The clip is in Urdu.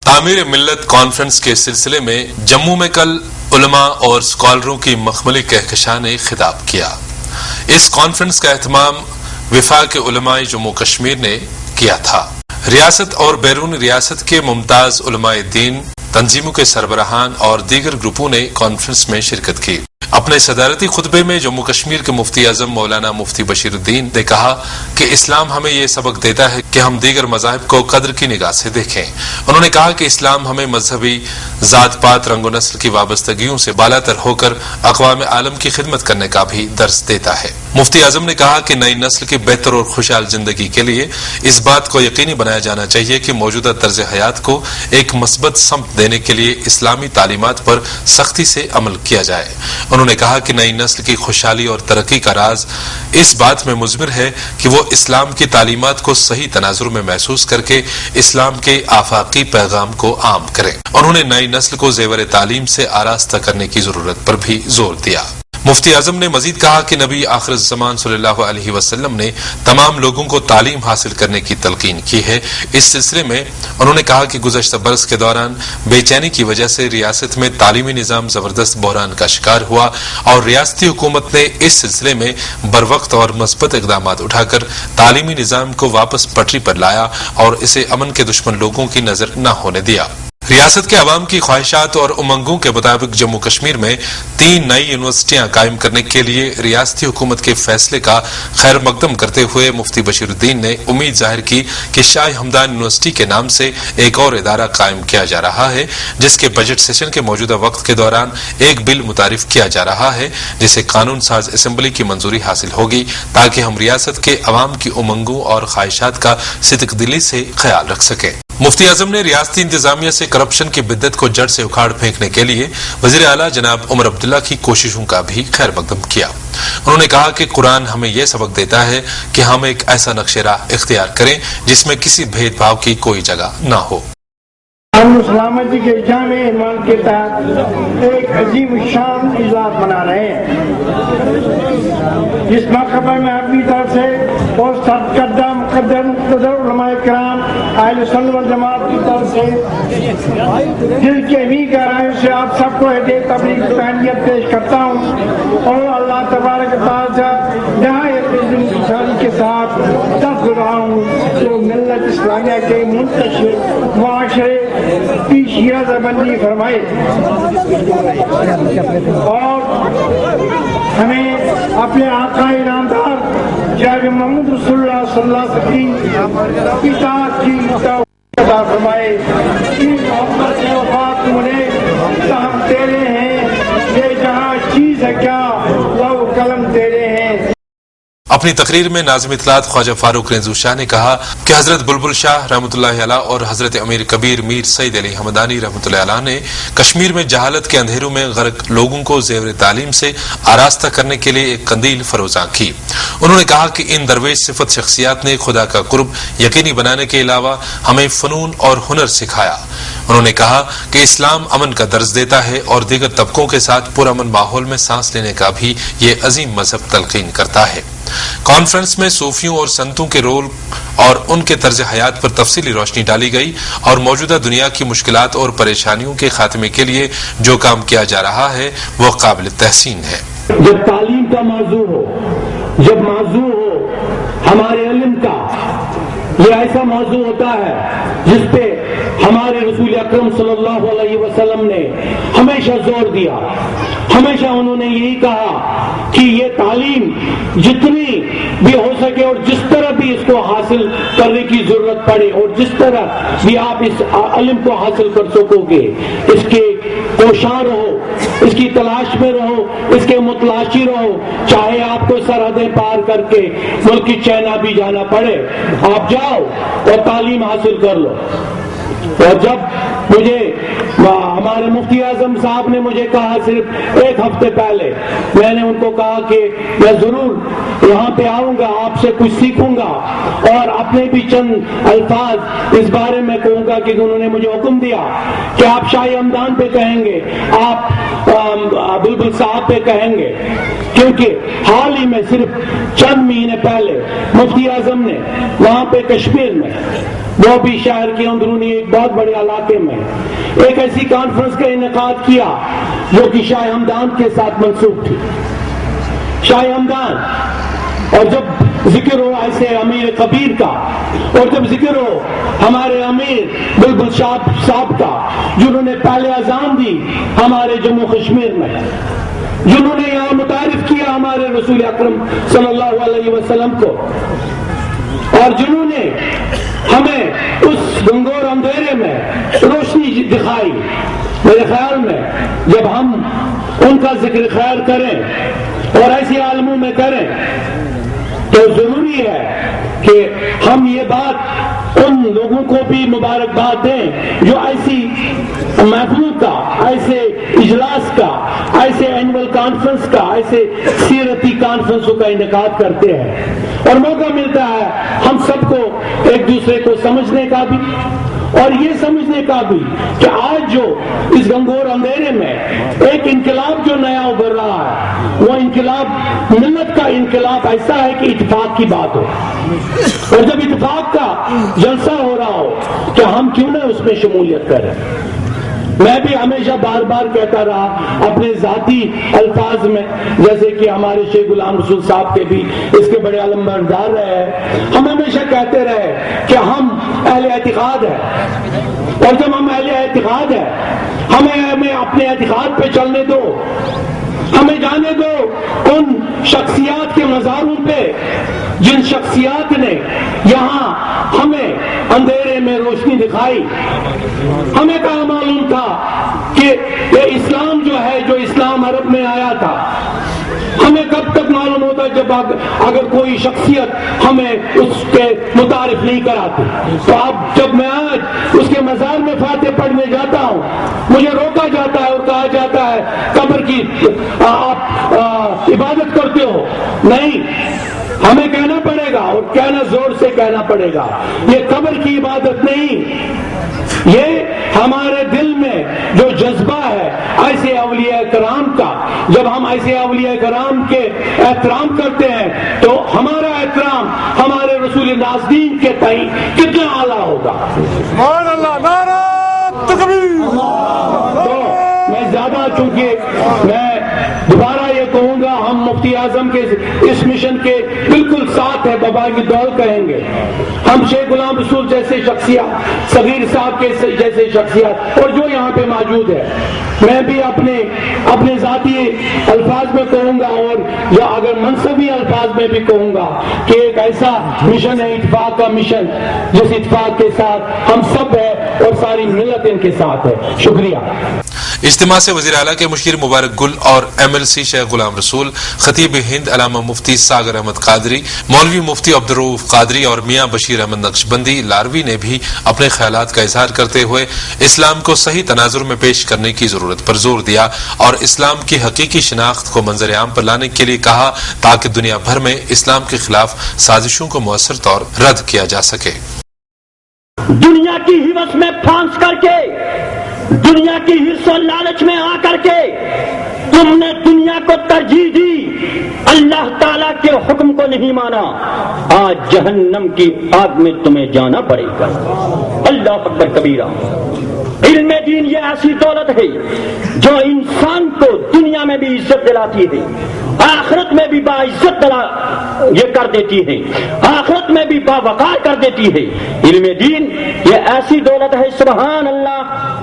تعمیر ملت کانفرنس کے سلسلے میں جموں میں کل علماء اور اسکالروں کی مخملی کہکشاں نے خطاب کیا۔ اس کانفرنس کا اہتمام وفاق علماء جموں کشمیر نے کیا تھا۔ ریاست اور بیرون ریاست کے ممتاز علماء دین، تنظیموں کے سربراہان اور دیگر گروپوں نے کانفرنس میں شرکت کی۔ اپنے صدارتی خطبے میں جموں کشمیر کے مفتی اعظم مولانا مفتی بشیر الدین نے کہا کہ اسلام ہمیں یہ سبق دیتا ہے کہ ہم دیگر مذاہب کو قدر کی نگاہ سے دیکھیں۔ انہوں نے کہا کہ اسلام ہمیں مذہبی، ذات پات، رنگ و نسل کی وابستگیوں سے بالاتر ہو کر اقوام عالم کی خدمت کرنے کا بھی درس دیتا ہے۔ مفتی اعظم نے کہا کہ نئی نسل کی بہتر اور خوشحال زندگی کے لیے اس بات کو یقینی بنایا جانا چاہیے کہ موجودہ طرز حیات کو ایک مثبت سمت دینے کے لیے اسلامی تعلیمات پر سختی سے عمل کیا جائے۔ انہوں نے کہا کہ نئی نسل کی خوشحالی اور ترقی کا راز اس بات میں مضمر ہے کہ وہ اسلام کی تعلیمات کو صحیح تناظر میں محسوس کر کے اسلام کے آفاقی پیغام کو عام کریں۔ انہوں نے نئی نسل کو زیور تعلیم سے آراستہ کرنے کی ضرورت پر بھی زور دیا۔ مفتی اعظم نے مزید کہا کہ نبی آخر الزمان صلی اللہ علیہ وسلم نے تمام لوگوں کو تعلیم حاصل کرنے کی تلقین کی ہے۔ اس سلسلے میں انہوں نے کہا کہ گزشتہ برس کے دوران بے چینی کی وجہ سے ریاست میں تعلیمی نظام زبردست بحران کا شکار ہوا اور ریاستی حکومت نے اس سلسلے میں بروقت اور مثبت اقدامات اٹھا کر تعلیمی نظام کو واپس پٹری پر لایا اور اسے امن کے دشمن لوگوں کی نظر نہ ہونے دیا۔ ریاست کے عوام کی خواہشات اور امنگوں کے مطابق جموں کشمیر میں 3 نئی یونیورسٹیاں قائم کرنے کے لیے ریاستی حکومت کے فیصلے کا خیر مقدم کرتے ہوئے مفتی بشیر الدین نے امید ظاہر کی کہ شاہ ہمدان یونیورسٹی کے نام سے ایک اور ادارہ قائم کیا جا رہا ہے، جس کے بجٹ سیشن کے موجودہ وقت کے دوران ایک بل متعارف کیا جا رہا ہے جسے قانون ساز اسمبلی کی منظوری حاصل ہوگی تاکہ ہم ریاست کے عوام کی امنگوں اور خواہشات کا صدق دلی سے خیال رکھ سکیں۔ مفتی اعظم نے ریاستی انتظامیہ سے کرپشن کی بدعت کو جڑ سے اکھاڑ پھینکنے کے لیے وزیر اعلیٰ جناب عمر عبداللہ کی کوششوں کا بھی خیر مقدم کیا۔ انہوں نے کہا کہ قرآن ہمیں یہ سبق دیتا ہے کہ ہم ایک ایسا نقش راہ اختیار کریں جس میں کسی بھید بھاؤ کی کوئی جگہ نہ ہو۔ ہم سلامتی کے جامع ایمان کے تحت ایک عظیم شان اجلاس منا رہے ہیں، جس موقع پر میں اپنی طرف سے اور سرکردہ مقدر علماء کرام اہل سنت والجماعت کی طرف سے دل کی امید گہرائیوں سے آپ سب کو ہدیہ تبلیغ کی تہنیت پیش کرتا ہوں اور اللہ تبارک و تعالیٰ سے نہایت خوشحالی کے ساتھ دست رہا ہوں جو ملت اسلامیہ کے منتشر معاشرے کی شیعہ بندی فرمائے اور ہمیں اپنے آقا انعامدار جناب محمد رسول اللہ صلی اللہ علیہ وسلم کی اطاعت کی توفیق عطا فرمائے۔ ان محبت سے وفات منے ہم تیرے ہیں، یہ جہاں چیز ہے کیا لو قلم تیرے ہیں۔ اپنی تقریر میں ناظم اطلاعات خواجہ فاروق رنزو شاہ نے کہا کہ حضرت بلبل شاہ رحمۃ اللہ علیہ اور حضرت امیر کبیر میر سید علی حمدانی رحمۃ اللہ علیہ نے کشمیر میں جہالت کے اندھیروں میں غرق لوگوں کو زیور تعلیم سے آراستہ کرنے کے لیے ایک قندیل فروزاں کی۔ انہوں نے کہا کہ ان درویش صفت شخصیات نے خدا کا قرب یقینی بنانے کے علاوہ ہمیں فنون اور ہنر سکھایا۔ انہوں نے کہا کہ اسلام امن کا درس دیتا ہے اور دیگر طبقوں کے ساتھ پرامن ماحول میں سانس لینے کا بھی یہ عظیم مذہب تلقین کرتا ہے۔ کانفرنس میں صوفیوں اور سنتوں کے رول اور ان کے طرز حیات پر تفصیلی روشنی ڈالی گئی اور موجودہ دنیا کی مشکلات اور پریشانیوں کے خاتمے کے لیے جو کام کیا جا رہا ہے وہ قابل تحسین ہے۔ جب تعلیم کا موضوع ہو، جب موضوع ہو ہمارے علم کا، یہ ایسا موضوع ہوتا ہے جس پہ ہمارے رسول اکرم صلی اللہ علیہ وسلم نے ہمیشہ زور دیا۔ ہمیشہ انہوں نے یہی کہا کہ یہ تعلیم جتنی بھی ہو سکے اور جس طرح بھی اس کو حاصل کرنے کی ضرورت پڑے اور جس طرح بھی آپ اس علم کو حاصل کر سکو گے، اس کے کوشاں رہو، اس کی تلاش میں رہو، اس کے متلاشی رہو، چاہے آپ کو سرحدیں پار کر کے ملک چائنا بھی جانا پڑے، آپ جاؤ اور تعلیم حاصل کر لو۔ اور جب مجھے ہمارے مفتی اعظم صاحب نے مجھے کہا صرف ایک ہفتے پہلے، میں نے ان کو کہا کہ میں ضرور یہاں پہ آؤں گا، آپ سے کچھ سیکھوں گا اور اپنے بھی چند الفاظ اس بارے میں کہوں گا کہ انہوں نے مجھے حکم دیا کہ آپ شاہ ہمدان پہ کہیں گے، آپ بلبل صاحب پہ کہیں گے، کیونکہ حال ہی میں صرف چند مہینے پہلے مفتی اعظم نے وہاں پہ کشمیر میں وہ بھی شہر کے اندرونی ایک بہت بڑے علاقے میں ایک ایسی کانفرنس کا انعقاد کیا جو کہ شاہ ہمدان کے ساتھ منسوب تھی. شاہ ہمدان، اور جب ذکر ہو ایسے امیر کبیر کا، اور جب ذکر ہو ہمارے امیر بلبل صاحب کا، جنہوں نے پہلے اذان دی ہمارے جموں کشمیر میں، جنہوں نے یہاں متعارف کیا ہمارے رسول اکرم صلی اللہ علیہ وسلم کو، اور جنہوں نے ہمیں اس گنگور اندھیرے میں روشنی دکھائی. میرے خیال میں جب ہم ان کا ذکر خیر کریں اور ایسے عالموں میں کریں تو ضروری ہے کہ ہم یہ بات ان لوگوں کو بھی مبارکباد دیں جو ایسی محفل کا، ایسے اجلاس کا، ایسے اینول کانفرنس کا، ایسے سیرتی کانفرنسوں کا انعقاد کرتے ہیں، اور موقع ملتا ہے ہم سب کو ایک دوسرے کو سمجھنے کا بھی اور یہ سمجھنے کا بھی کہ آج جو اس گنگور اندھیرے میں ایک انقلاب جو نیا ابھر رہا ہے، وہ انقلاب ملت کا انقلاب ایسا ہے کہ اتفاق کی بات ہو، اور جب اتفاق کا جلسہ ہو رہا ہو تو ہم کیوں نہ اس میں شمولیت کریں. میں بھی ہمیشہ بار بار کہتا رہا اپنے ذاتی الفاظ میں، جیسے کہ ہمارے شیخ غلام رسول صاحب کے بھی اس کے بڑے علمبردار رہے ہیں، ہم ہمیشہ کہتے رہے کہ ہم اہل اعتقاد ہیں، اور جب ہم اہل اعتقاد ہیں ہمیں اپنے اعتقاد پہ چلنے دو، ہمیں جانے دو ان شخصیات کے مزاروں پہ جن شخصیات نے یہاں ہمیں اندھیرے میں روشنی دکھائی. ہمیں کہاں معلوم تھا کہ یہ اسلام جو ہے، جو اسلام عرب میں آیا تھا، ہمیں کب تک معلوم ہوتا جب اگر کوئی شخصیت ہمیں اس کے متعارف نہیں کراتی. تو اب جب میں آج اس کے مزار میں فاتح پڑھنے جاتا ہوں مجھے روکا جاتا ہے اور کہا جاتا ہے قبر کی آپ عبادت کرتے ہو. نہیں، ہمیں کہنا پڑے گا اور کہنا زور سے کہنا پڑے گا، یہ قبر کی عبادت نہیں، یہ ہمارے دل میں جو جذبہ ہے ایسے اولیاء کرام کا. جب ہم ایسے اولیاء کرام کے احترام کرتے ہیں تو ہمارا احترام ہمارے رسول نازدین کے تئیں کتنا اعلیٰ ہوگا. سبحان اللہ، نعرہ تکبیر. تو میں زیادہ، چونکہ میں دوبارہ یہ کہوں گا، ہم مفتی اعظم کے اس مشن کے بالکل ساتھ ہے، بابا کی دول کہیں گے. ہم شیخ غلام رسول جیسے شخصیات، صغیر صاحب کے جیسے شخصیات، اور جو یہاں پہ موجود ہے، میں بھی اپنے ذاتی الفاظ میں کہوں گا اور یا اگر منصبی الفاظ میں بھی کہوں گا کہ ایک ایسا مشن ہے، اتفاق کا مشن، جس اتفاق کے ساتھ ہم سب ہیں اور ساری ملت ان کے ساتھ ہے. شکریہ. اجتماع سے وزیر اعلیٰ کے مشیر مبارک گل اور M L C Sheikh Ghulam رسول، خطیب ہند علامہ مفتی ساگر احمد قادری، مولوی مفتی عبدالرؤوف قادری اور میاں بشیر احمد نقشبندی لاروی نے بھی اپنے خیالات کا اظہار کرتے ہوئے اسلام کو صحیح تناظر میں پیش کرنے کی ضرورت پر زور دیا اور اسلام کی حقیقی شناخت کو منظر عام پر لانے کے لیے کہا تاکہ دنیا بھر میں اسلام کے خلاف سازشوں کو مؤثر طور رد کیا جا سکے. دنیا کی ہوس میں پھانس کر کے، دنیا کی حرص و لالچ میں آ کر کے تم نے دنیا کو ترجیح دی، اللہ تعالیٰ کے حکم کو نہیں مانا. آج جہنم کی آگ میں تمہیں جانا پڑے گا. اللہ اکبر کبیرہ. علم دین یہ ایسی دولت ہے جو انسان کو دنیا میں بھی عزت دلاتی ہے، آخرت میں بھی باعزت یہ کر دیتی ہے، آخرت میں بھی باوقار کر دیتی ہے. علم دین یہ ایسی دولت ہے، سبحان اللہ.